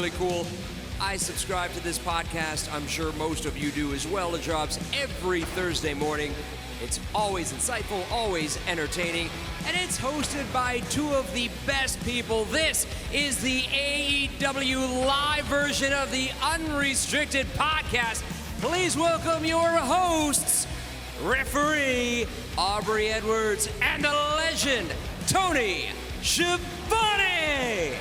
really cool. I subscribe to this podcast. I'm sure most of you do as well. It drops every Thursday morning. It's always insightful, always entertaining, and it's hosted by two of the best people. This is the AEW live version of the Unrestricted podcast. Please welcome your hosts, referee Aubrey Edwards and a legend, Tony Schiavone.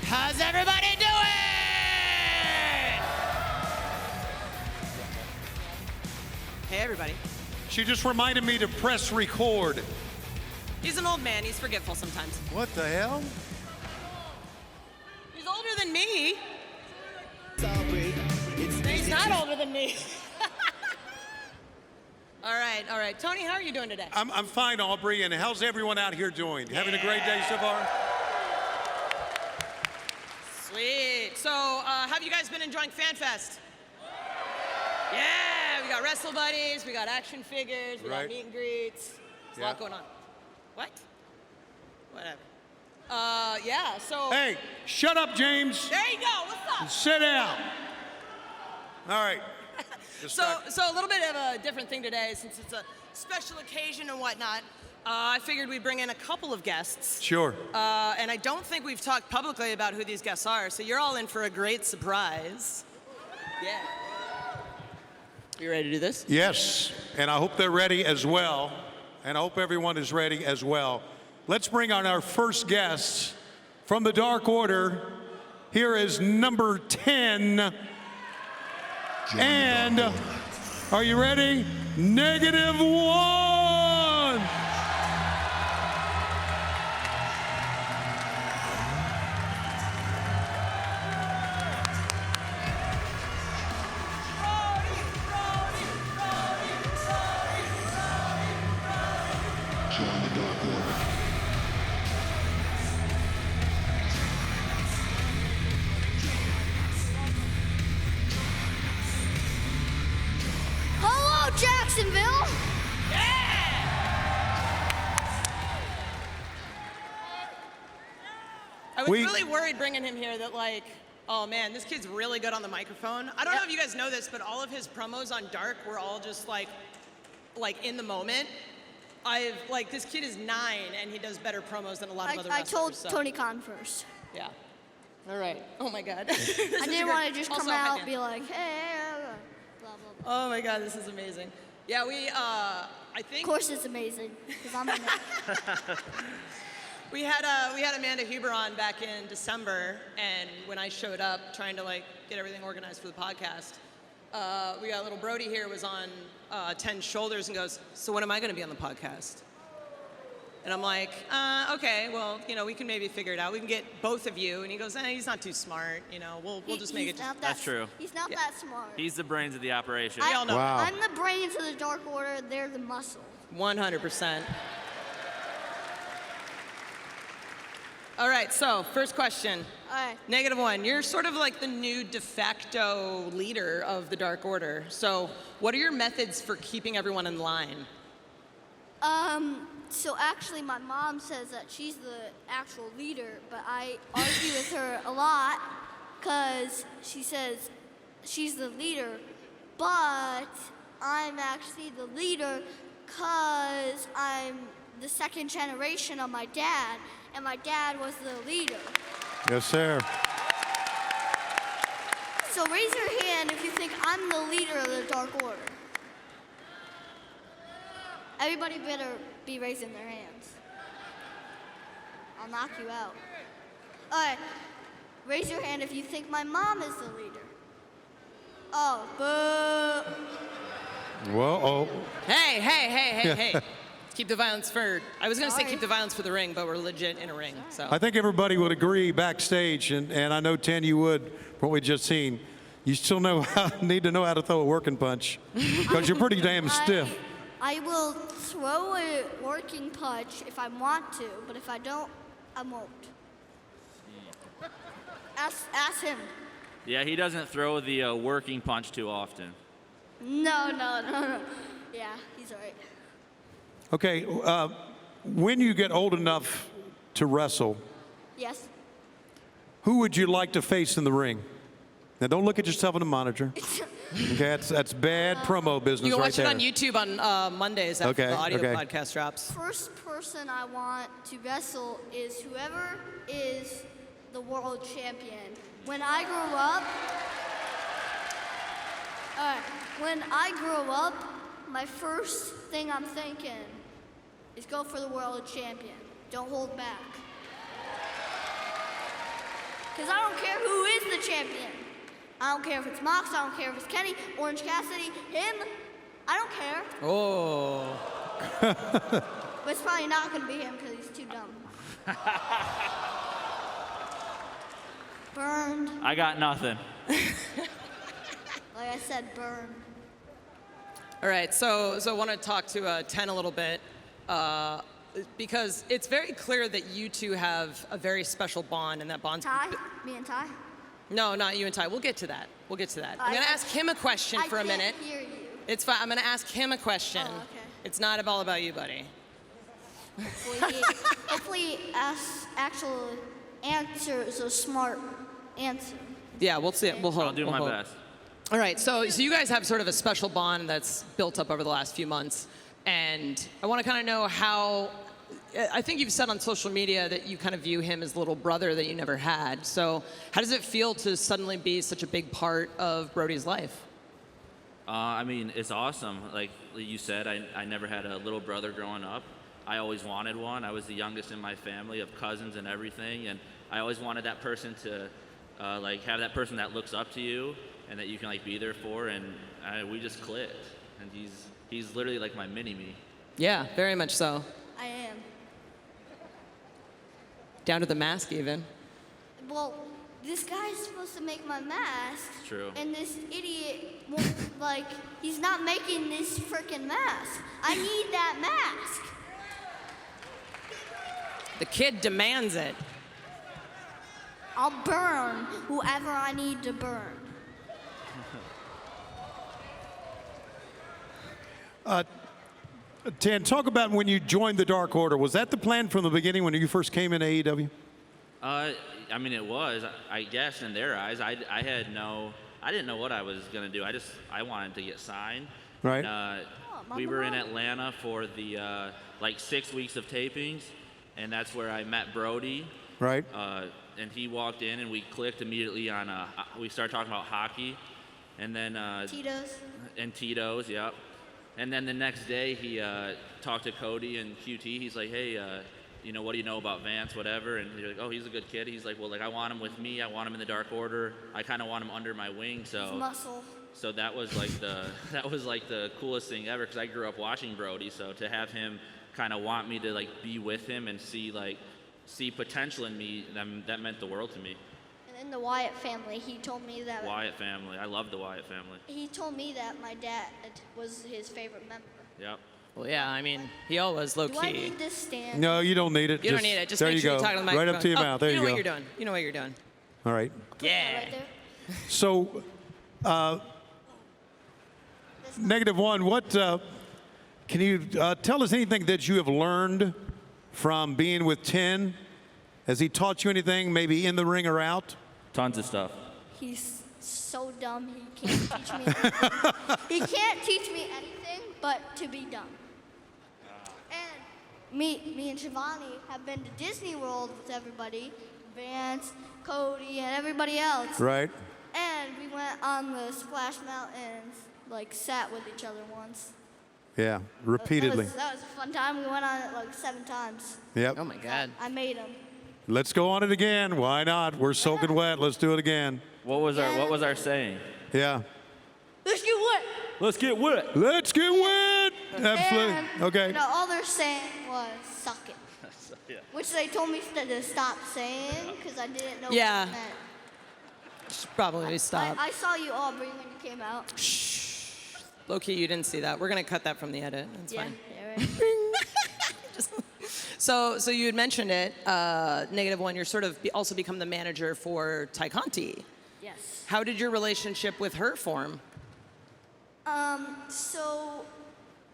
How's everybody doing? Hey, everybody. She just reminded me to press record. He's an old man. He's forgetful sometimes. What the hell? He's older than me. He's not older than me. All right. Tony, how are you doing today? I'm fine, Aubrey, and how's everyone out here doing? Having a great day so far? Sweet. So, have you guys been enjoying FanFest? Yeah, we got Wrestle Buddies, we got action figures, we got meet and greets. There's a lot going on. What? Whatever. Yeah, so... Hey, shut up, James. There you go, what's up? Sit down. All right. So a little bit of a different thing today, since it's a special occasion and whatnot. I figured we'd bring in a couple of guests. Sure. And I don't think we've talked publicly about who these guests are, so you're all in for a great surprise. Yeah. You ready to do this? Yes, and I hope they're ready as well, and I hope everyone is ready as well. Let's bring on our first guest from the Dark Order. Here is number 10. And are you ready? -1. Jacksonville. Yeah! I was really worried bringing him here that oh man, this kid's really good on the microphone. I don't know if you guys know this, but all of his promos on Dark were all just like in the moment. This kid is 9 and he does better promos than a lot of other wrestlers. I told Tony Khan first. Yeah. All right. Oh my God. I didn't want to just come out and be like, hey, blah, blah, blah. Oh my God, this is amazing. Yeah, I think... Of course it's amazing, because I'm in it. We had Amanda Huber on back in December, and when I showed up trying to get everything organized for the podcast, we got little Brody here was on 10 shoulders and goes, so when am I going to be on the podcast? And I'm like, okay, well, we can maybe figure it out. We can get both of you. And he goes, he's not too smart. We'll just make it. That's true. He's not that smart. He's the brains of the operation. We all know. Wow. I'm the brains of the Dark Order. They're the muscle. 100%. All right, so first question. All right. -1. You're sort of like the new de facto leader of the Dark Order. So what are your methods for keeping everyone in line? So actually my mom says that she's the actual leader, but I argue with her a lot because she says she's the leader, but I'm actually the leader because I'm the second generation of my dad, and my dad was the leader. Yes, sir. So raise your hand if you think I'm the leader of the Dark Order. Everybody better be raising their hands. I'll knock you out. All right. Raise your hand if you think my mom is the leader. Oh, boo. Whoa, Hey. Keep the violence for, I was going to say keep the violence for the ring, but we're legit in a ring, so. I think everybody would agree backstage, and I know, Ten, you would, from what we just seen. You still need to know how to throw a working punch, because you're pretty damn stiff. I will throw a working punch if I want to, but if I don't, I won't. Ask him. Yeah, he doesn't throw the working punch too often. No. Yeah, he's all right. Okay, when you get old enough to wrestle, Yes. who would you like to face in the ring? Now, don't look at yourself in the monitor. Okay, that's bad promo business You can right watch there. it on YouTube on Mondays after the audio podcast drops. First person I want to wrestle is whoever is the world champion. When I grow up, my first thing I'm thinking is go for the world champion. Don't hold back. Because I don't care who is the champion. I don't care if it's Mox, I don't care if it's Kenny, Orange Cassidy, him. I don't care. Oh. But it's probably not going to be him because he's too dumb. Burned. I got nothing. Like I said, burned. All right, so I want to talk to Ten a little bit because it's very clear that you two have a very special bond, and that bond's... Ty? Me and Ty? No, not you and Ty. We'll get to that. I'm going to ask him a question for a minute. I can't hear you. It's fine. I'm going to ask him a question. Oh, okay. It's not all about you, buddy. Hopefully actual answer is a smart answer. Yeah, we'll see. We'll hold. I'll do we'll my hold. best. All right, so you guys have sort of a special bond that's built up over the last few months, and I want to kind of know how. I think you've said on social media that you kind of view him as the little brother that you never had. So how does it feel to suddenly be such a big part of Brody's life? I mean, it's awesome. Like you said, I never had a little brother growing up. I always wanted one. I was the youngest in my family of cousins and everything, and I always wanted that person to like have that person that looks up to you and that you can like be there for, and we just clicked. And he's literally like my mini-me. Yeah, very much so. I am. Down to the mask, even. Well, this guy's supposed to make my mask. True. And this idiot won't, he's not making this freaking mask. I need that mask. The kid demands it. I'll burn whoever I need to burn. Tan, talk about when you joined the Dark Order. Was that the plan from the beginning when you first came in AEW? I mean, it was. I guess in their eyes, I didn't know what I was gonna do. I wanted to get signed. Right. We were in Atlanta for the 6 weeks of tapings, and that's where I met Brody. Right. And he walked in, and we clicked immediately on. We started talking about hockey, and then Tito's. And Tito's, yep. And then the next day, he talked to Cody and QT. He's like, hey, what do you know about Vance, whatever? And he's like, oh, he's a good kid. He's like, well, I want him with me. I want him in the Dark Order. I kind of want him under my wing. So Muscle. So that was the coolest thing ever, because I grew up watching Brody. So to have him kind of want me to be with him and see potential in me, that meant the world to me. And in the Wyatt family, he told me that. Wyatt family. I love the Wyatt family. He told me that my dad was his favorite member. Yep. Well, yeah, I mean, he always low-key. Do I need this stand? No, you don't need it. You don't need it. Just there make you sure go. you talk to the Right microphone. up to your mouth. There you go. You know what you're doing. You know what you're doing. All right. Yeah. Right there. So, -1, what can you tell us anything that you have learned from being with Ten? Has he taught you anything, maybe in the ring or out? Tons of stuff. He's so dumb, he can't teach me anything. He can't teach me anything but to be dumb. And me and Shivani have been to Disney World with everybody, Vance, Cody, and everybody else. Right. And we went on the Splash Mountains, sat with each other once. Yeah, repeatedly. That was a fun time. We went on it like 7 times. Yep. Oh my God. I made them. Let's go on it again. Why not? We're soaking wet. Let's do it again. What was our saying? Yeah. Let's get wet. Let's get wet. Let's get wet. Absolutely. And, Okay. No, all they're saying was suck it. Yeah. Which they told me to stop saying because I didn't know Yeah. what it meant. Should probably stop. I saw you Aubrey when you came out. Low-key, you didn't see that. We're going to cut that from the edit. That's fine. Yeah, right. So you had mentioned it, -1, you're sort of also become the manager for Ty Conti. Yes. How did your relationship with her form? So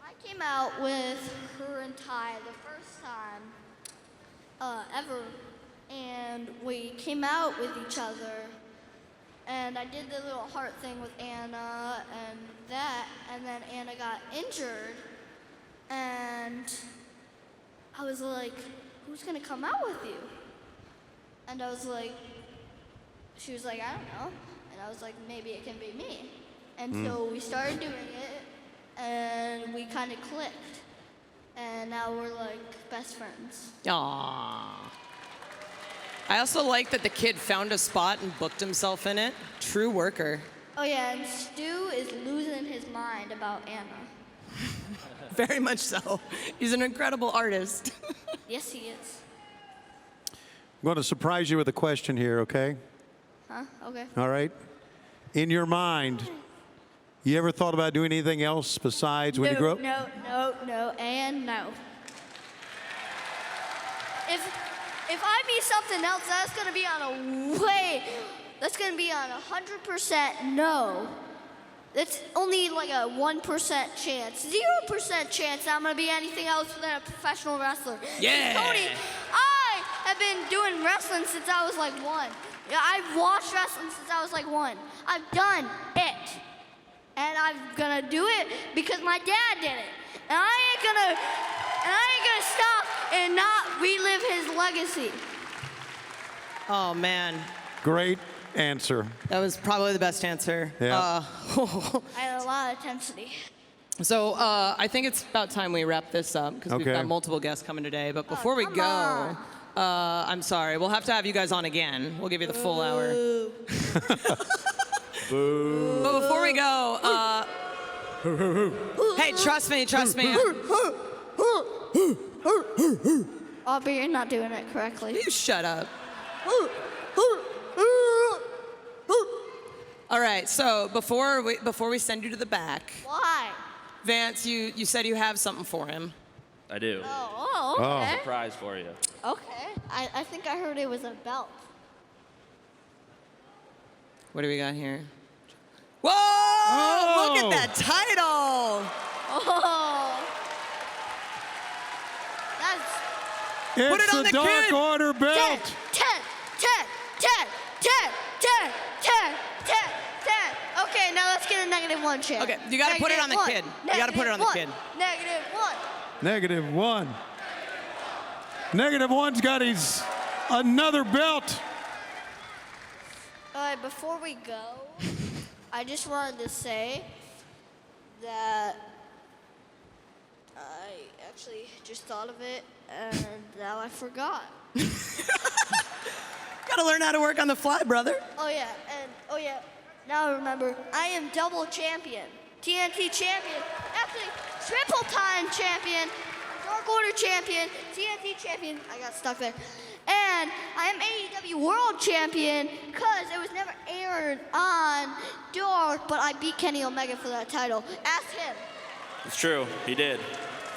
I came out with her and Ty the first time ever, and we came out with each other, and I did the little heart thing with Anna and that, and then Anna got injured, and I was like, who's gonna come out with you? And I was like, she was like, I don't know. And I was like, maybe it can be me. And so we started doing it, and we kind of clicked. And now we're like best friends. Aww. I also like that the kid found a spot and booked himself in it. True worker. Oh yeah, and Stu is losing his mind about Anna. Very much so. He's an incredible artist. Yes, he is. I'm going to surprise you with a question here, okay? Huh? Okay. All right. In your mind, you ever thought about doing anything else besides when you grew up? No, and no. If I be something else, that's gonna be on a way. That's gonna be on 100% no. That's only like a 1% chance, 0% chance that I'm gonna be anything else than a professional wrestler. Yeah. Tony, I have been doing wrestling since I was like 1. Yeah, I've watched wrestling since I was like 1. I've done it. And I'm gonna do it because my dad did it. And I ain't gonna stop and not relive his legacy. Oh, man. Great answer. That was probably the best answer. Yeah. I had a lot of intensity. So I think it's about time we wrap this up because we've Okay. got multiple guests coming today. But before we come go, on. I'm sorry. We'll have to have you guys on again. We'll give you the full hour. Boo. But before we go, hey, trust me. Aubrey, you're not doing it correctly. You shut up. All right. So before we send you to the back, Why? Vance, you said you have something for him. I do. Oh, okay. Surprise for you. Okay. I think I heard it was a belt. What do we got here? Whoa! Look at Oh. that title! Oh. That's It's it on the the Dark kid. Order 10, belt. 10. Okay, now let's get a -1 chant. Okay, you gotta put it on the kid. You gotta put it on the kid. -1. -1's got his another belt. All right, before we go, I just wanted to say that I actually just thought of it and now I forgot. Gotta learn how to work on the fly, brother. Oh yeah, now I remember, I am double champion. TNT champion, actually triple time champion, Dark Order champion, TNT champion, I got stuck there. And I am AEW World Champion because it was never aired on Dark, but I beat Kenny Omega for that title. Ask him. It's true. He did.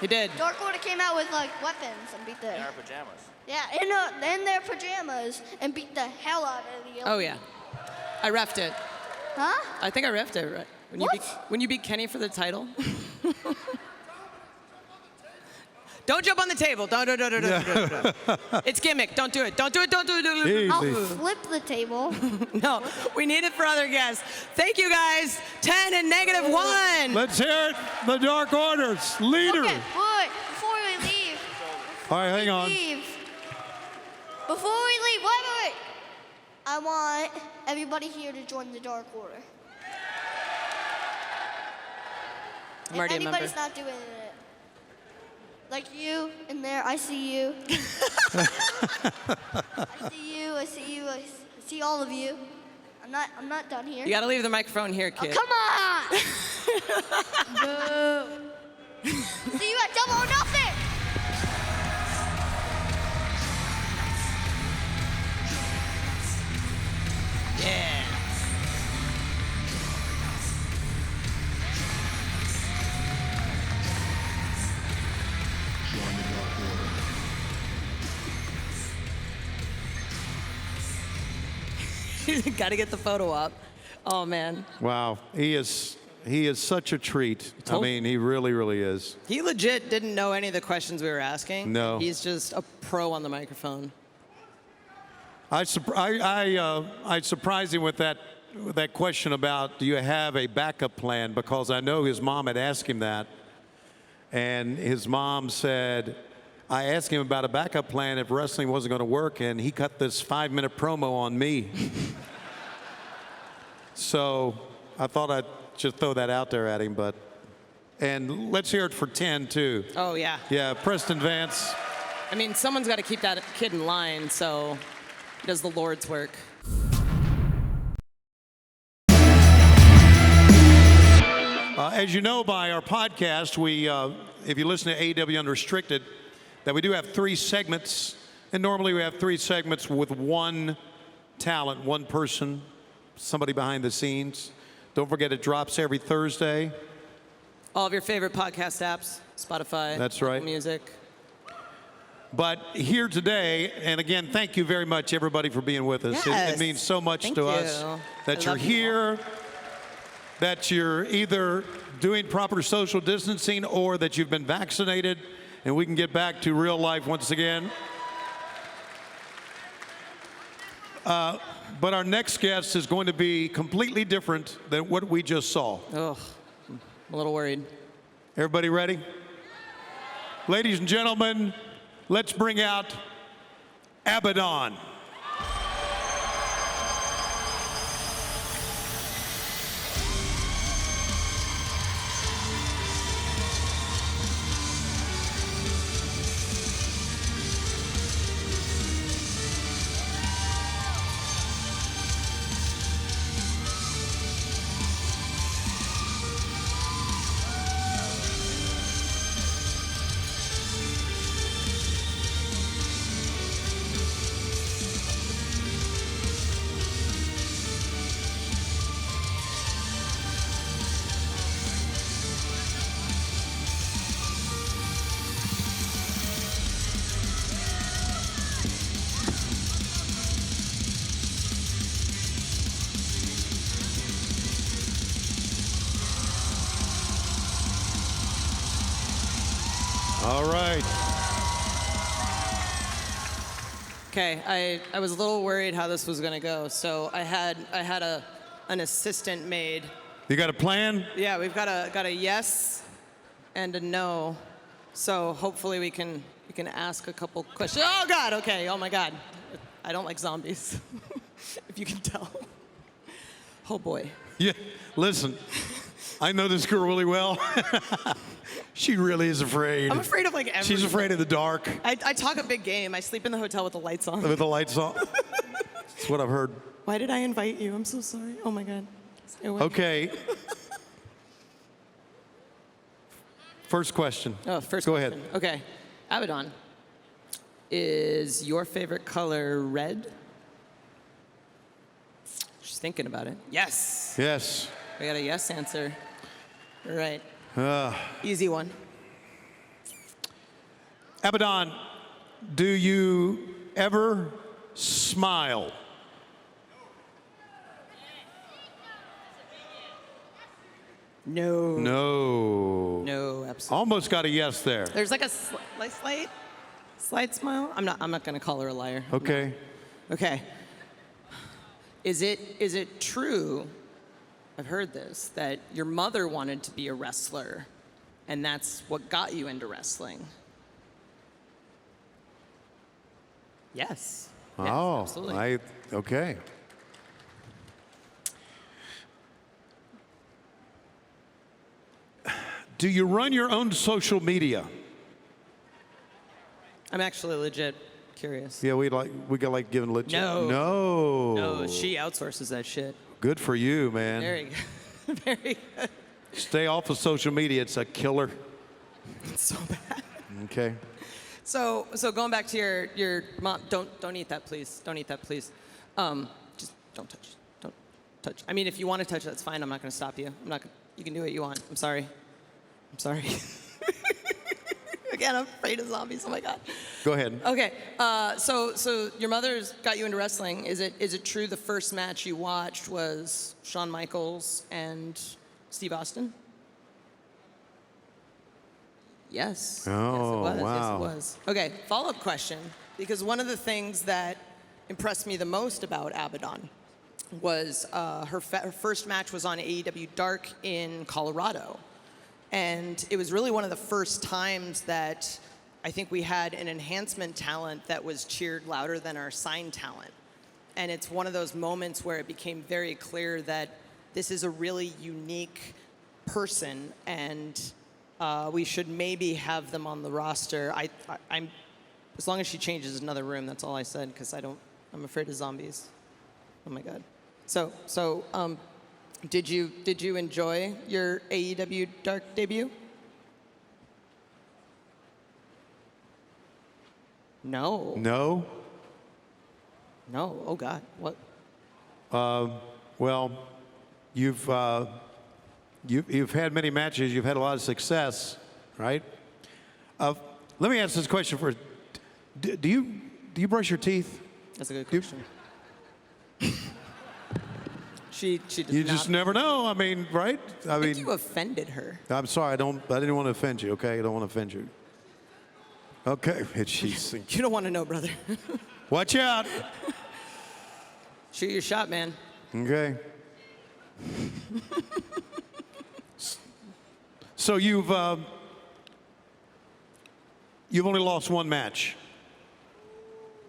He did. Dark Order came out with like weapons and beat the. In our pajamas. Yeah, in their pajamas and beat the hell out of the. Oh yeah, I reffed it. Huh? I think I reffed it, right? When you beat Kenny for the title. Don't jump on the table. Don't. It's gimmick. Don't do it. Don't do it. Easy. I'll flip the table. No, we need it for other guests. Thank you guys. 10 and -1. Let's hear it. The Dark Order's leader. Okay, wait, before we leave. All right, hang on. Before we leave, wait. I want everybody here to join the Dark Order. I'm already a member. Anybody's not doing it. Like you in there, I see you. I see you. I see you. I see all of you. I'm not done here. You gotta leave the microphone here, kid. Oh, come on! Boo. See you at Double or Nothing. Yeah. Gotta get the photo up. Oh man. Wow, he is such a treat. I mean, he really, really is. He legit didn't know any of the questions we were asking. No. He's just a pro on the microphone. I surprised him with that question about, do you have a backup plan? Because I know his mom had asked him that. And his mom said, I asked him about a backup plan if wrestling wasn't going to work, and he cut this 5-minute promo on me. So I thought I'd just throw that out there at him. And let's hear it for 10, too. Oh, yeah. Yeah, Preston Vance. I mean, someone's got to keep that kid in line, so he does the Lord's work. As you know by our podcast, if you listen to AEW Unrestricted, that we do have 3 segments, and normally we have 3 segments with one talent, one person, somebody behind the scenes. Don't forget it drops every Thursday. All of your favorite podcast apps, Spotify, That's right. Apple Music. But here today, and again, thank you very much, everybody, for being with us. Yes. It means so much Thank to you. us that I you're love you here, that you're either doing proper social distancing or that you've been vaccinated, and we can get back to real life once again. But our next guest is going to be completely different than what we just saw. Oh, I'm a little worried. Everybody ready? Ladies and gentlemen, let's bring out Abaddon. All right. Okay, I was a little worried how this was gonna go, so I had an assistant made. You got a plan? Yeah, we've got a yes and a no, so hopefully we can ask a couple questions. Oh God, okay, oh my God, I don't like zombies, if you can tell. Oh boy. Yeah, listen, I know this girl really well. She really is afraid. I'm afraid of like everything. She's afraid of the dark. I talk a big game. I sleep in the hotel with the lights on. With the lights on. That's what I've heard. Why did I invite you? I'm so sorry. Oh my God. Stay away. Okay. First question. Oh, first Go question. ahead. Okay. Abaddon, is your favorite color red? She's thinking about it. Yes. Yes. We got a yes answer. All right. Easy one. Abaddon, do you ever smile? No. No. No, absolutely. Almost got a yes there. There's like a slight smile. I'm not gonna call her a liar. Okay. Okay. Is it true? I've heard this, that your mother wanted to be a wrestler, and that's what got you into wrestling. Yes. Yes, Oh, absolutely. okay. Do you run your own social media? I'm actually legit curious. Yeah, we got like giving legit. No, she outsources that shit. Good for you, man. Very good. Very good. Stay off of social media. It's a killer. It's so bad. Okay. So going back to your mom, don't eat that, please. Don't eat that, please. Just don't touch. Don't touch. I mean, if you want to touch, that's fine. I'm not going to stop you. I'm not. You can do what you want. I'm sorry. I'm sorry. Again, I'm afraid of zombies. Oh my God. Go ahead. Okay. So your mother's got you into wrestling. Is it true the first match you watched was Shawn Michaels and Steve Austin? Yes. Oh, yes, it was. wow. Yes, it was. Okay, follow-up question. Because one of the things that impressed me the most about Abaddon was her first match was on AEW Dark in Colorado. And it was really one of the first times that I think we had an enhancement talent that was cheered louder than our sign talent. And it's one of those moments where it became very clear that this is a really unique person, and we should maybe have them on the roster. I'm as long as she changes another room, that's all I said, because I'm afraid of zombies. Oh my God. So did you enjoy your AEW Dark debut? No. No? No. Oh God. What? Well, you've had many matches. You've had a lot of success, right? Let me ask this question first. Do you brush your teeth? That's a good question. She does You not. just never know. I mean, right? I think mean, you offended her. I'm sorry. I didn't want to offend you. Okay, I don't want to offend you. Okay, she's. You don't want to know, brother. Watch out. Shoot your shot, man. Okay. So you've only lost one match,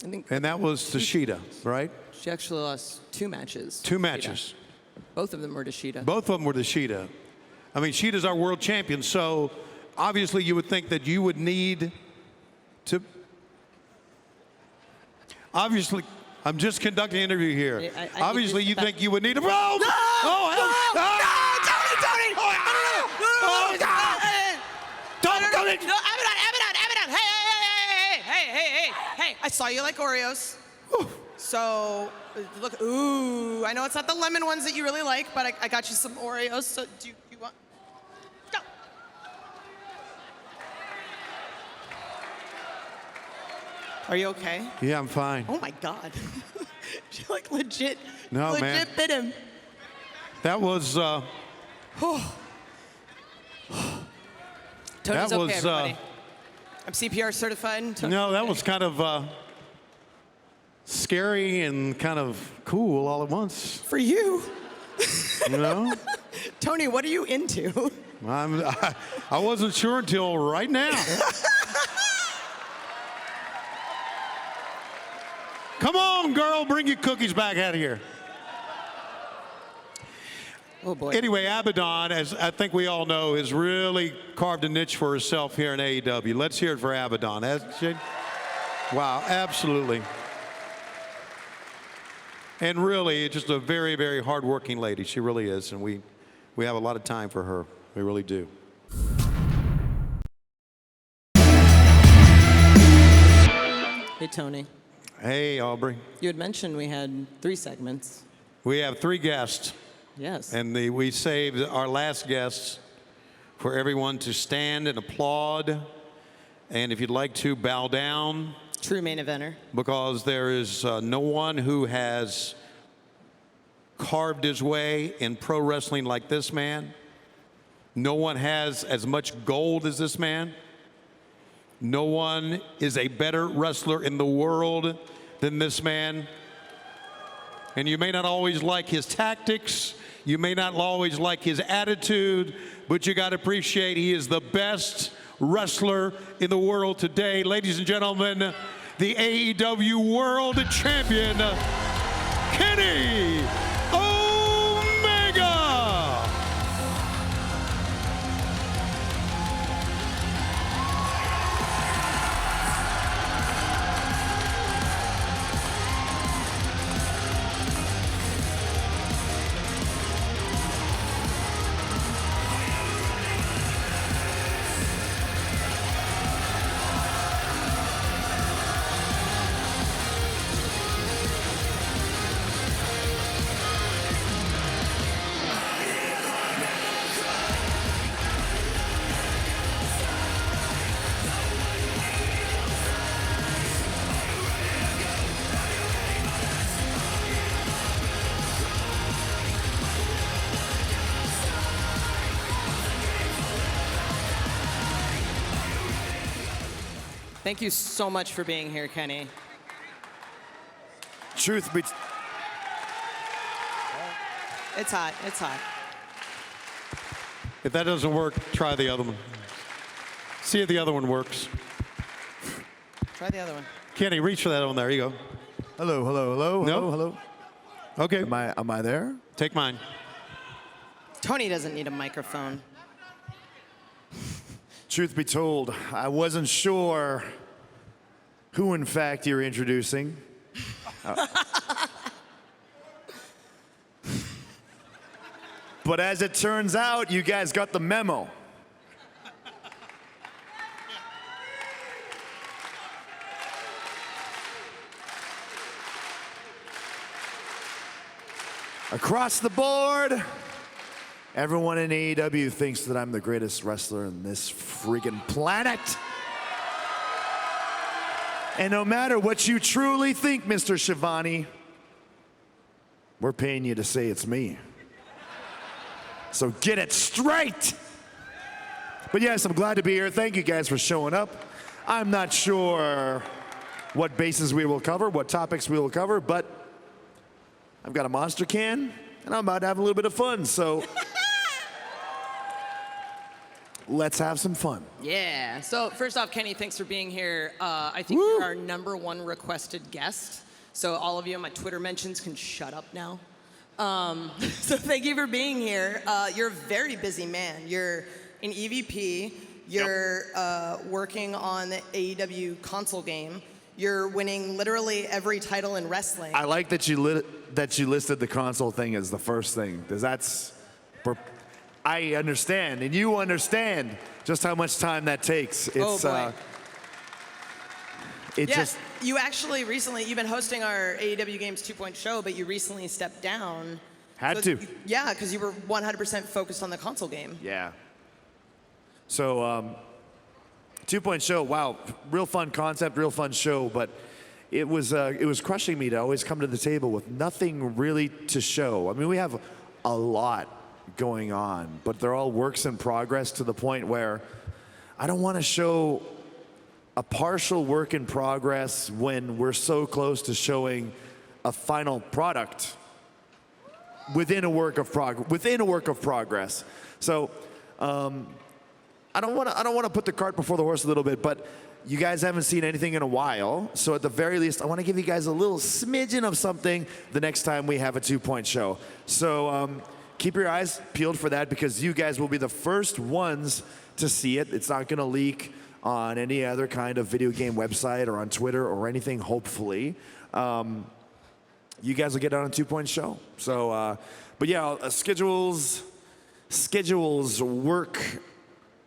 I think and that was to Shida, right? she actually lost 2 matches. 2 matches. Both of them were to Shida. Both of them were to Shida. I mean, Shida's our world champion, so obviously you would think that you would need to. Obviously, I'm just conducting an interview here. I Obviously, you think you would need to. Oh, No! oh, No! ah! Tony! Oh, God! Don't it! No, Abaddon! Hey! I saw you like Oreos. So, look, ooh, I know it's not the lemon ones that you really like, but I got you some Oreos, so do you want? Go! Are you okay? Yeah, I'm fine. Oh my God. She like legit No, man. bit him. That was. Tony's That okay, was, everybody. I'm CPR certified. Tony. No, that was kind of scary and kind of cool all at once. For you. You know? Tony, what are you into? I wasn't sure until right now. Come on, girl, bring your cookies back out of here. Oh boy. Anyway, Abaddon, as I think we all know, has really carved a niche for herself here in AEW. Let's hear it for Abaddon. Wow, absolutely. And really, just a very, very hardworking lady. She really is, and we have a lot of time for her. We really do. Hey, Tony. Hey, Aubrey. You had mentioned we had 3 segments. We have 3 guests, Yes. and we saved our last guests for everyone to stand and applaud. And if you'd like to, bow down. True main eventer. Because there is no one who has carved his way in pro wrestling like this man. No one has as much gold as this man. No one is a better wrestler in the world than this man. And you may not always like his tactics. You may not always like his attitude, but you got to appreciate he is the best wrestler in the world today. Ladies and gentlemen, the AEW World Champion, Kenny Omega. Thank you so much for being here, Kenny. Truth be... It's hot. It's hot. If that doesn't work, try the other one. See if the other one works. Try the other one. Kenny, reach for that one. There you go. Hello, hello, hello, No? hello, hello. Okay. Am I there? Take mine. Tony doesn't need a microphone. Truth be told, I wasn't sure who, in fact, you're introducing. But as it turns out, you guys got the memo. Across the board, everyone in AEW thinks that I'm the greatest wrestler in this friggin' planet. And no matter what you truly think, Mr. Shivani, we're paying you to say it's me. So get it straight. But yes, I'm glad to be here. Thank you guys for showing up. I'm not sure what bases we will cover, what topics we will cover, but I've got a monster can, and I'm about to have a little bit of fun, so let's have some fun. Yeah. So first off, Kenny, thanks for being here. I think you're our #1 requested guest. So all of you on my Twitter mentions can shut up now. So thank you for being here. You're a very busy man. You're an EVP. You're working on the AEW console game. You're winning literally every title in wrestling. I like that you listed the console thing as the first thing, because that's, I understand, and you understand just how much time that takes. It's, boy. Just, you actually recently, you've been hosting our AEW Games 2.0 show, but you recently stepped down. Had to. Yeah, because you were 100% focused on the console game. Yeah. So, 2.0 show, wow, real fun concept, real fun show, but it was crushing me to always come to the table with nothing really to show. I mean, we have a lot going on, but they're all works in progress to the point where I don't want to show a partial work in progress when we're so close to showing a final product within a work of progress. So, I don't want to put the cart before the horse a little bit, but you guys haven't seen anything in a while. So at the very least, I want to give you guys a little smidgen of something the next time we have a 2-point show. So keep your eyes peeled for that, because you guys will be the first ones to see it. It's not going to leak on any other kind of video game website or on Twitter or anything, hopefully. You guys will get on a 2-point show. So, but yeah, schedules, work,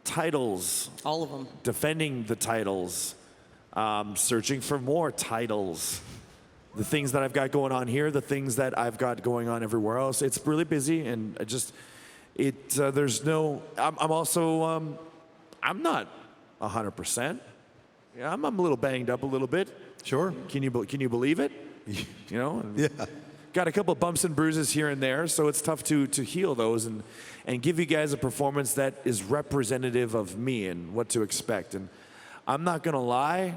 titles. All of them. Defending the titles. Searching for more titles. The things that I've got going on here, the things that I've got going on everywhere else. It's really busy, and there's no, I'm also, I'm not 100%. Yeah, I'm a little banged up a little bit. Sure. Can you believe it? You know? Yeah. Got a couple bumps and bruises here and there, so it's tough to heal those and give you guys a performance that is representative of me and what to expect. And I'm not gonna lie,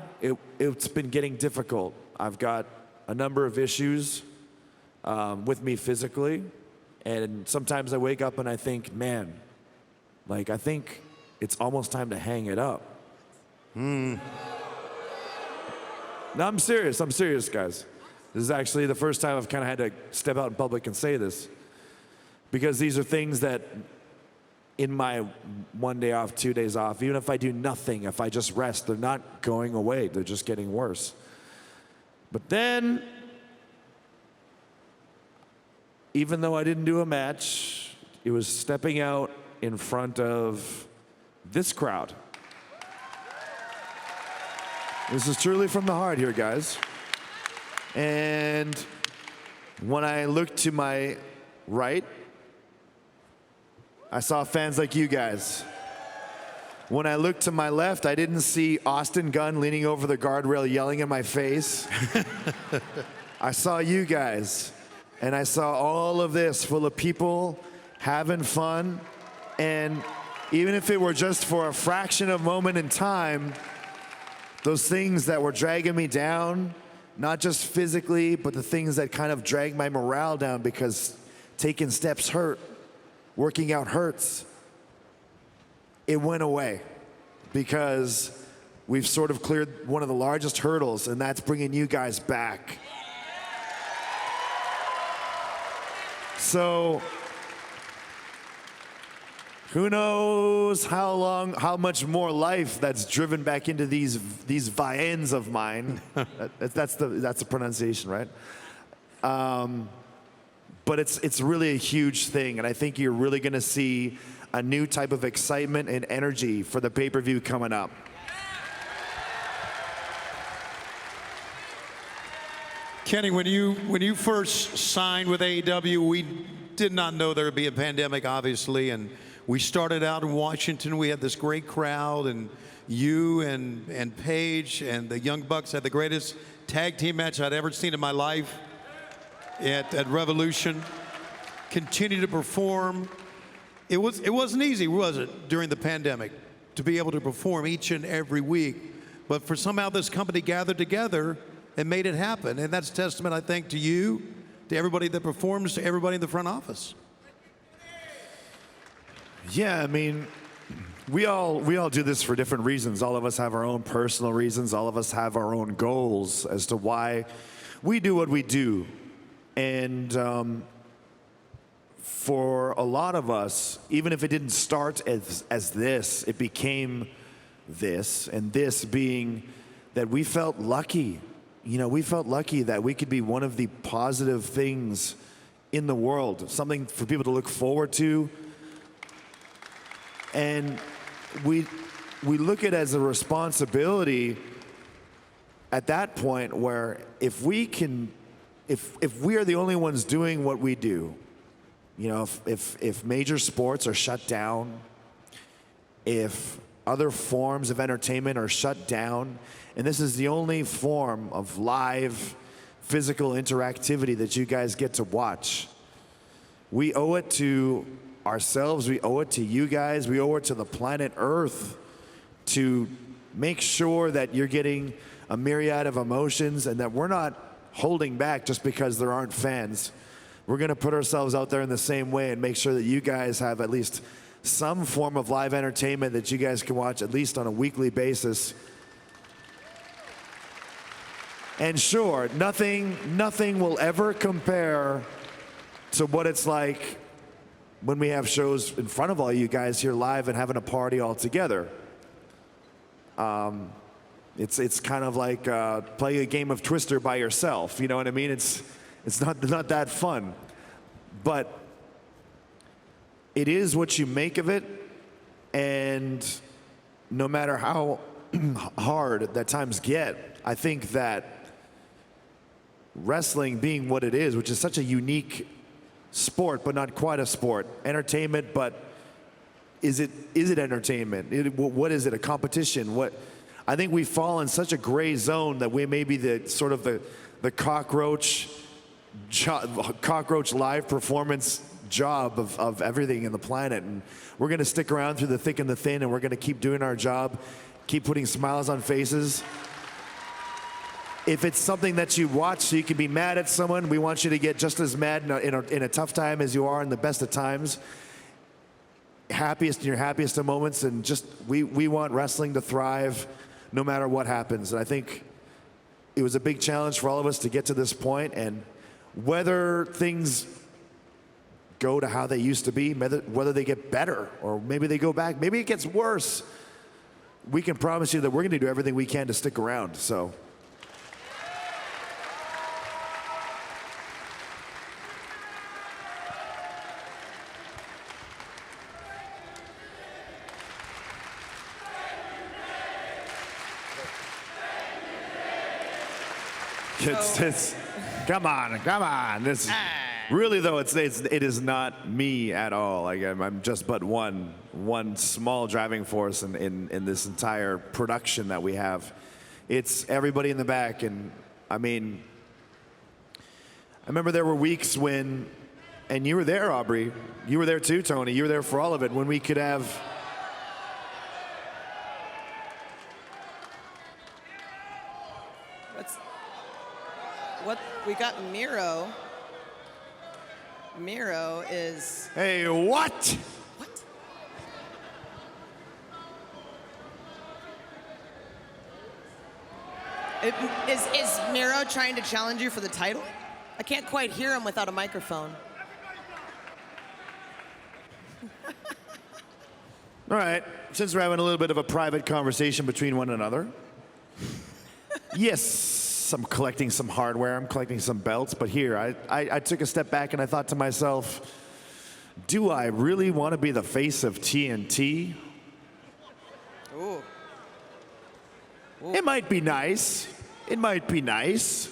it's been getting difficult. I've got a number of issues with me physically, and sometimes I wake up and I think, man, like I think it's almost time to hang it up. No, I'm serious, guys. This is actually the first time I've kind of had to step out in public and say this, because these are things that in my 1 day off, 2 days off, even if I do nothing, if I just rest, they're not going away. They're just getting worse. But then, even though I didn't do a match, it was stepping out in front of this crowd. This is truly from the heart here, guys. And when I looked to my right, I saw fans like you guys. When I looked to my left, I didn't see Austin Gunn leaning over the guardrail yelling in my face. I saw you guys, and I saw all of this full of people having fun. And even if it were just for a fraction of a moment in time, those things that were dragging me down, not just physically, but the things that kind of drag my morale down because taking steps hurt, working out hurts. It went away because we've sort of cleared one of the largest hurdles, and that's bringing you guys back. So who knows how much more life that's driven back into these viands of mine. That's the pronunciation, right? But it's really a huge thing, and I think you're really going to see a new type of excitement and energy for the pay-per-view coming up. Kenny, when you first signed with AEW, we did not know there would be a pandemic, obviously, and we started out in Washington. We had this great crowd, and you and Paige and the Young Bucks had the greatest tag team match I'd ever seen in my life at Revolution. Continue to perform. It wasn't easy, was it, during the pandemic, to be able to perform each and every week. But for somehow this company gathered together and made it happen. And that's testament, I think, to you, to everybody that performs, to everybody in the front office. Yeah, I mean, we all do this for different reasons. All of us have our own personal reasons. All of us have our own goals as to why we do what we do. And for a lot of us, even if it didn't start as this, it became this, and this being that we felt lucky. You know, we felt lucky that we could be one of the positive things in the world, something for people to look forward to. And we look at it as a responsibility at that point where if we are the only ones doing what we do, you know, if major sports are shut down, if other forms of entertainment are shut down, and this is the only form of live physical interactivity that you guys get to watch, we owe it to ourselves, we owe it to you guys, we owe it to the planet Earth to make sure that you're getting a myriad of emotions and that we're not holding back just because there aren't fans. We're going to put ourselves out there in the same way and make sure that you guys have at least some form of live entertainment that you guys can watch at least on a weekly basis. And sure, nothing will ever compare to what it's like when we have shows in front of all you guys here live and having a party all together. It's kind of like playing a game of Twister by yourself. You know what I mean? It's not that fun, but it is what you make of it. And no matter how hard that times get, I think that wrestling being what it is, which is such a unique sport, but not quite a sport, entertainment, but is it entertainment? What is it? A competition? I think we fall in such a gray zone that we may be the sort of the cockroach live performance job of everything in the planet, and we're going to stick around through the thick and the thin, and we're going to keep doing our job, keep putting smiles on faces. If it's something that you watch so you can be mad at someone, we want you to get just as mad in a tough time as you are in the best of times, happiest in your happiest of moments, and just we want wrestling to thrive no matter what happens. And I think it was a big challenge for all of us to get to this point, and whether things go to how they used to be, whether they get better or maybe they go back, maybe it gets worse, we can promise you that we're going to do everything we can to stick around. So it's come on. This really though, it is not me at all. Like I'm just but one small driving force in this entire production that we have. It's everybody in the back, and I mean, I remember there were weeks when, and you were there, Aubrey. You were there too, Tony. You were there for all of it when we could have. What we got Miro. Miro is Hey, what? what? Is Miro trying to challenge you for the title? I can't quite hear him without a microphone. All right, since we're having a little bit of a private conversation between one another. Yes, I'm collecting some hardware, I'm collecting some belts, but here, I took a step back and I thought to myself, do I really want to be the face of TNT? Ooh. It might be nice. It might be nice.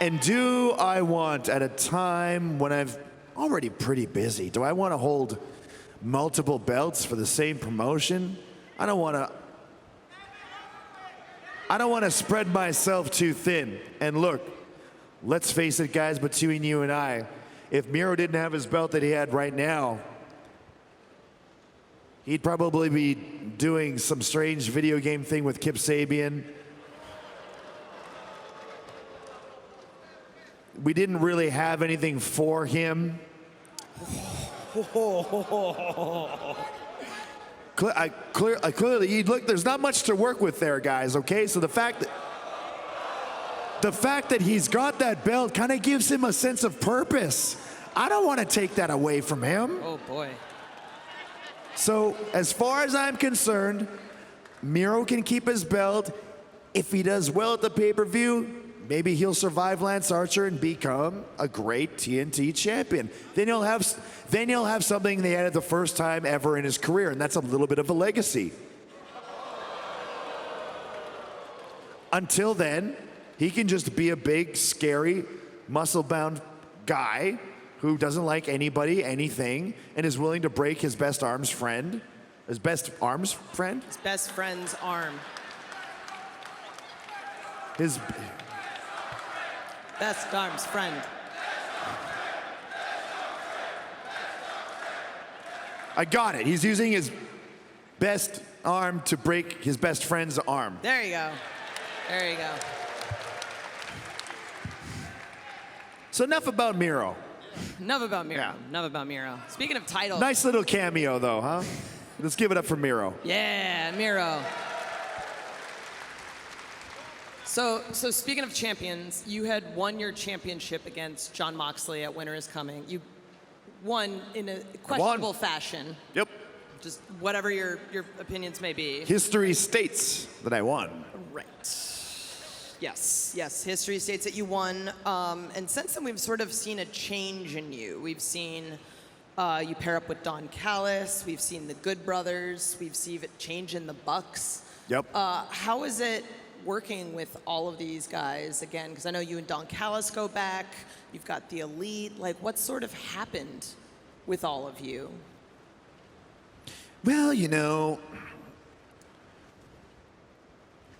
And do I want, at a time when I've already pretty busy, do I want to hold multiple belts for the same promotion? I don't want to spread myself too thin. And look, let's face it, guys, between you and I, if Miro didn't have his belt that he had right now, he'd probably be doing some strange video game thing with Kip Sabian. We didn't really have anything for him. Clearly, look, there's not much to work with there, guys, okay? So the fact that he's got that belt kind of gives him a sense of purpose. I don't want to take that away from him. Oh boy. So as far as I'm concerned, Miro can keep his belt. If he does well at the pay-per-view, maybe he'll survive Lance Archer and become a great TNT champion. Then he'll have something they had the first time ever in his career, and that's a little bit of a legacy. Until then, he can just be a big, scary, muscle-bound guy who doesn't like anybody, anything, and is willing to break his best friend's arm. His best friend's arm. His best arm's friend. I got it. He's using his best arm to break his best friend's arm. There you go. There you go. So enough about Miro. Enough about Miro. Yeah. Enough about Miro. Speaking of titles. Nice little cameo, though, huh? Let's give it up for Miro. Yeah, Miro. So speaking of champions, you had won your championship against Jon Moxley at Winter is Coming. You won in a questionable fashion. Yep. Just whatever your opinions may be. History states that I won. Right. Yes. History states that you won. And since then, we've sort of seen a change in you. We've seen you pair up with Don Callis. We've seen the Good Brothers. We've seen it change in the Bucks. Yep. How is it working with all of these guys again? Because I know you and Don Callis go back. You've got the Elite. Like, what sort of happened with all of you? Well, you know,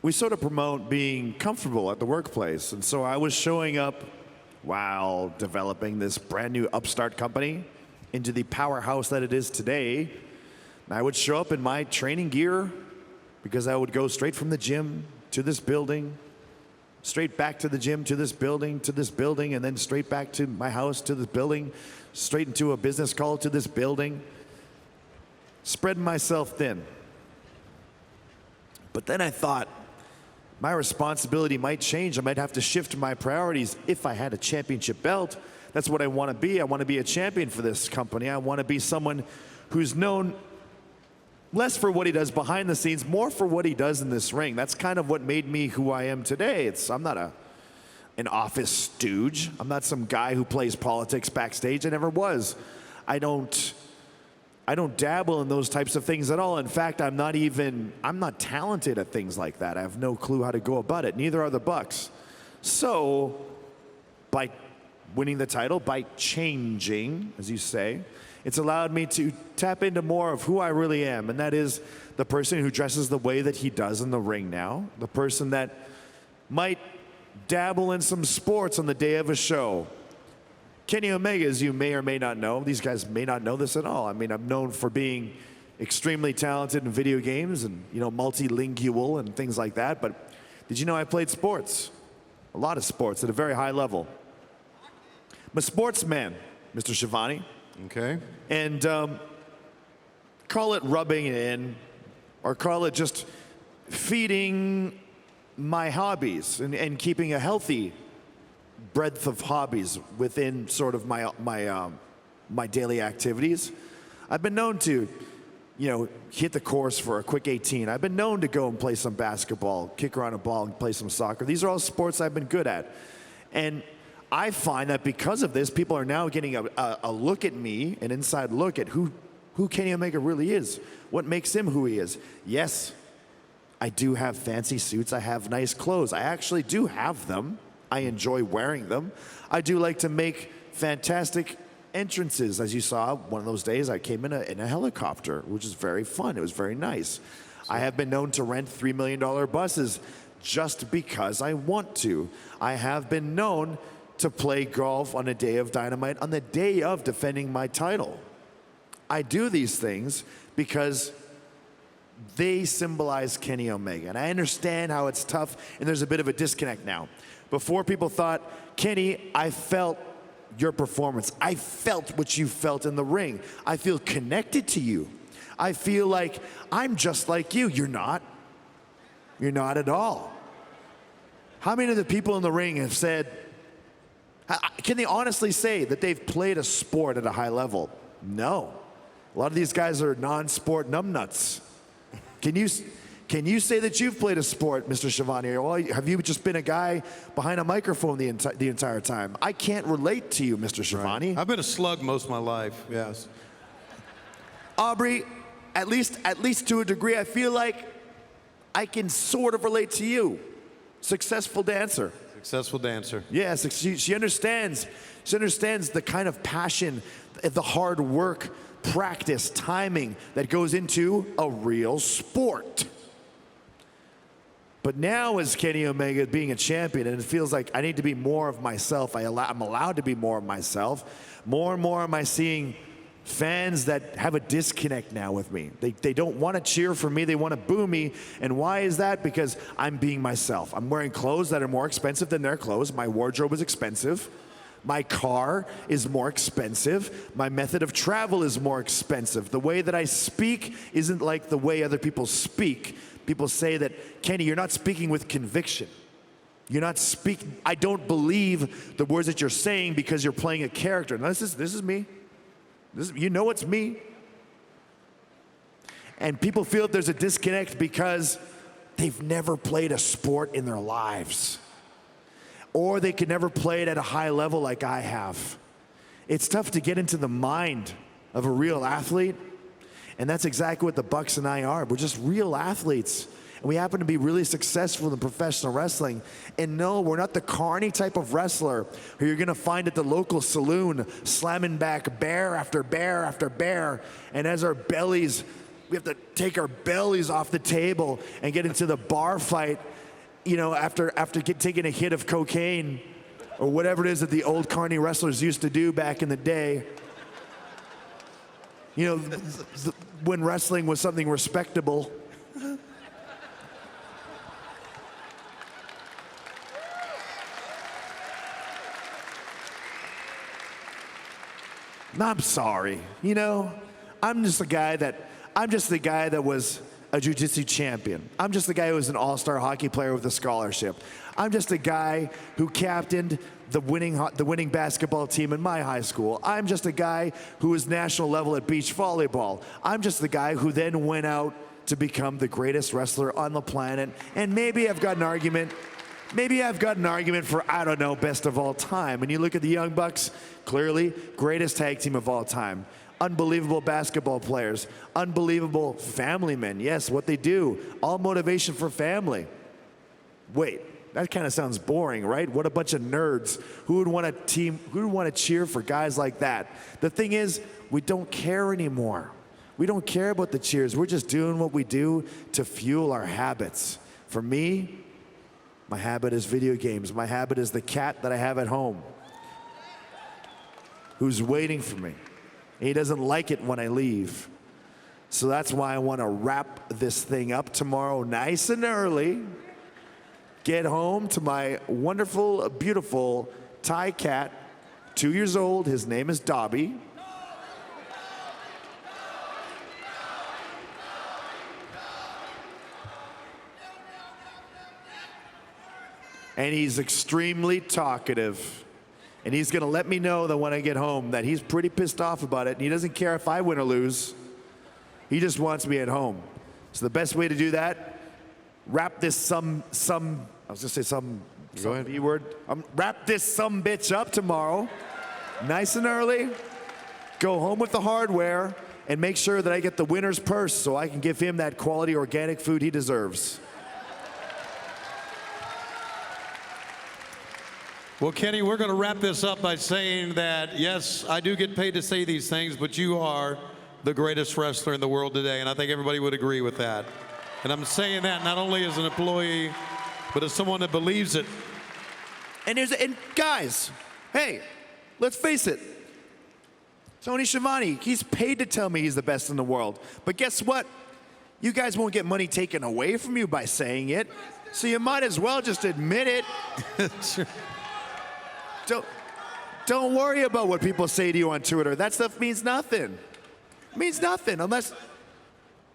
we sort of promote being comfortable at the workplace. And so I was showing up while developing this brand new upstart company into the powerhouse that it is today. And I would show up in my training gear because I would go straight from the gym to this building, straight back to the gym, to this building, and then straight back to my house, to this building, straight into a business call, to this building, spreading myself thin. But then I thought, my responsibility might change. I might have to shift my priorities if I had a championship belt. That's what I want to be. I want to be a champion for this company. I want to be someone who's known less for what he does behind the scenes, more for what he does in this ring. That's kind of what made me who I am today. I'm not an office stooge. I'm not some guy who plays politics backstage. I never was. I don't dabble in those types of things at all. In fact, I'm not talented at things like that. I have no clue how to go about it. Neither are the Bucks. So, by winning the title, by changing, as you say, it's allowed me to tap into more of who I really am, and that is the person who dresses the way that he does in the ring now, the person that might dabble in some sports on the day of a show. Kenny Omega, as you may or may not know, these guys may not know this at all. I mean, I'm known for being extremely talented in video games and, multilingual and things like that. But did you know I played sports? A lot of sports at a very high level. I'm a sportsman, Mr. Schiavone. Okay. And call it rubbing it in, or call it just feeding my hobbies and keeping a healthy breadth of hobbies within sort of my daily activities. I've been known to, hit the course for a quick 18. I've been known to go and play some basketball, kick around a ball and play some soccer. These are all sports I've been good at. And I find that because of this, people are now getting a look at me, an inside look at who Kenny Omega really is, what makes him who he is. Yes, I do have fancy suits. I have nice clothes. I actually do have them. I enjoy wearing them. I do like to make fantastic entrances. As you saw, one of those days I came in a helicopter, which is very fun. It was very nice. I have been known to rent $3 million buses just because I want to. I have been known to play golf on a day of Dynamite, on the day of defending my title. I do these things because they symbolize Kenny Omega. And I understand how it's tough, and there's a bit of a disconnect now. Before, people thought, Kenny, I felt your performance. I felt what you felt in the ring. I feel connected to you. I feel like I'm just like you. You're not. You're not at all. How many of the people in the ring have said, can they honestly say that they've played a sport at a high level? No. A lot of these guys are non-sport numbnuts. Can you say that you've played a sport, Mr. Schiavone? Or have you just been a guy behind a microphone the entire time? I can't relate to you, Mr. Schiavone. Right. I've been a slug most of my life, yes. Aubrey, at least to a degree, I feel like I can sort of relate to you. Successful dancer. Successful dancer. Yes, she understands. She understands the kind of passion, the hard work, practice, timing that goes into a real sport. But now as Kenny Omega being a champion, and it feels like I need to be more of myself. I'm allowed to be more of myself. More and more am I seeing fans that have a disconnect now with me. They don't want to cheer for me. They want to boo me. And why is that? Because I'm being myself. I'm wearing clothes that are more expensive than their clothes. My wardrobe is expensive. My car is more expensive. My method of travel is more expensive. The way that I speak isn't like the way other people speak. People say that, Kenny, you're not speaking with conviction. You're not speaking. I don't believe the words that you're saying because you're playing a character. Now, this is me. You know it's me. And people feel that there's a disconnect because they've never played a sport in their lives. Or they could never play it at a high level like I have. It's tough to get into the mind of a real athlete. And that's exactly what the Bucks and I are. We're just real athletes. And we happen to be really successful in professional wrestling. And no, we're not the carny type of wrestler who you're gonna find at the local saloon slamming back bear after bear after bear. And as our bellies, we have to take our bellies off the table and get into the bar fight, after taking a hit of cocaine or whatever it is that the old carny wrestlers used to do back in the day. When wrestling was something respectable. I'm sorry. I'm just the guy that was a jiu-jitsu champion. I'm just the guy who was an all-star hockey player with a scholarship. I'm just a guy who captained the winning basketball team in my high school. I'm just a guy who was national level at beach volleyball. I'm just the guy who then went out to become the greatest wrestler on the planet. And maybe I've got an argument for, I don't know, best of all time. And you look at the Young Bucks, clearly, greatest tag team of all time. Unbelievable basketball players, unbelievable family men. Yes, what they do, all motivation for family. Wait, that kind of sounds boring, right? What a bunch of nerds. Who would want to cheer for guys like that? The thing is, we don't care anymore. We don't care about the cheers. We're just doing what we do to fuel our habits. For me, my habit is video games. My habit is the cat that I have at home who's waiting for me. He doesn't like it when I leave. So that's why I want to wrap this thing up tomorrow nice and early. Get home to my wonderful, beautiful Thai cat, 2 years old. His name is Darby. And he's extremely talkative. And he's going to let me know that when I get home that he's pretty pissed off about it. And he doesn't care if I win or lose. He just wants me at home. So the best way to do that, wrap this I was going to say some B word. Wrap this some bitch up tomorrow, nice and early. Go home with the hardware and make sure that I get the winner's purse so I can give him that quality organic food he deserves. Well, Kenny, we're going to wrap this up by saying that, yes, I do get paid to say these things, but you are the greatest wrestler in the world today, and I think everybody would agree with that. And I'm saying that not only as an employee, but as someone that believes it. And guys, hey, let's face it. Tony Schiavone, he's paid to tell me he's the best in the world. But guess what? You guys won't get money taken away from you by saying it, so you might as well just admit it. Don't worry about what people say to you on Twitter. That stuff means nothing. It means nothing unless,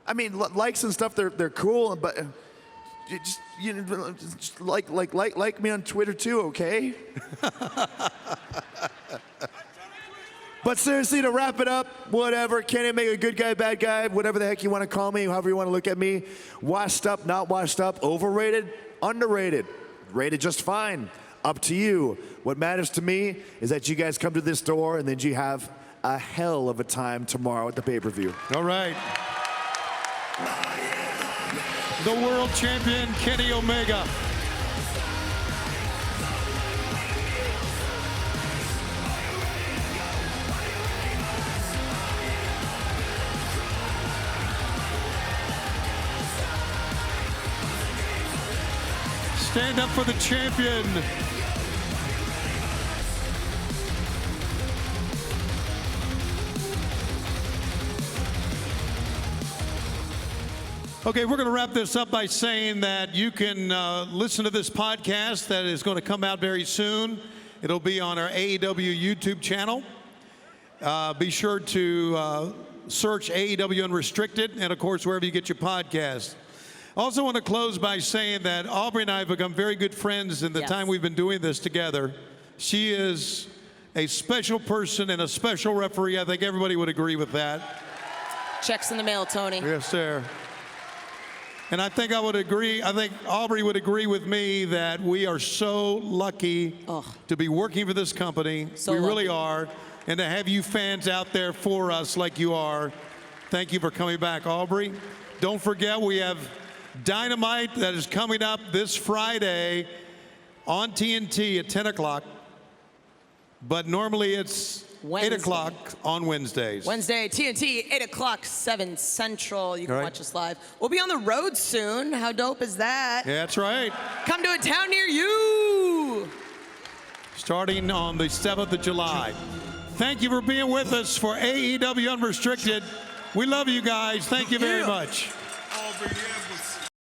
I mean, likes and stuff, they're cool, but just like me on Twitter too, okay? But seriously, to wrap it up, whatever, can it make a good guy, bad guy, whatever the heck you want to call me, however you want to look at me, washed up, not washed up, overrated, underrated, rated just fine, up to you. What matters to me is that you guys come to this door and then you have a hell of a time tomorrow at the pay-per-view. All right. The world champion, Kenny Omega. Stand up for the champion. Okay, we're going to wrap this up by saying that you can listen to this podcast that is going to come out very soon. It'll be on our AEW YouTube channel. Be sure to search AEW Unrestricted, and of course, wherever you get your podcasts. Also want to close by saying that Aubrey and I have become very good friends in the time we've been doing this together. She is a special person and a special referee. I think everybody would agree with that. Checks in the mail, Tony. Yes, sir. And I think I would agree, I think Aubrey would agree with me that we are so lucky to be working for this company. We really are. And to have you fans out there for us like you are. Thank you for coming back, Aubrey. Don't forget, we have Dynamite that is coming up this Friday on TNT at 10 o'clock. But normally it's 8 o'clock on Wednesdays. Wednesday, TNT, 8 o'clock, 7 Central. You can watch us live. We'll be on the road soon. How dope is that? Yeah, that's right. Come to a town near you. Starting on the 7th of July. Thank you for being with us for AEW Unrestricted. We love you guys. Thank you very much.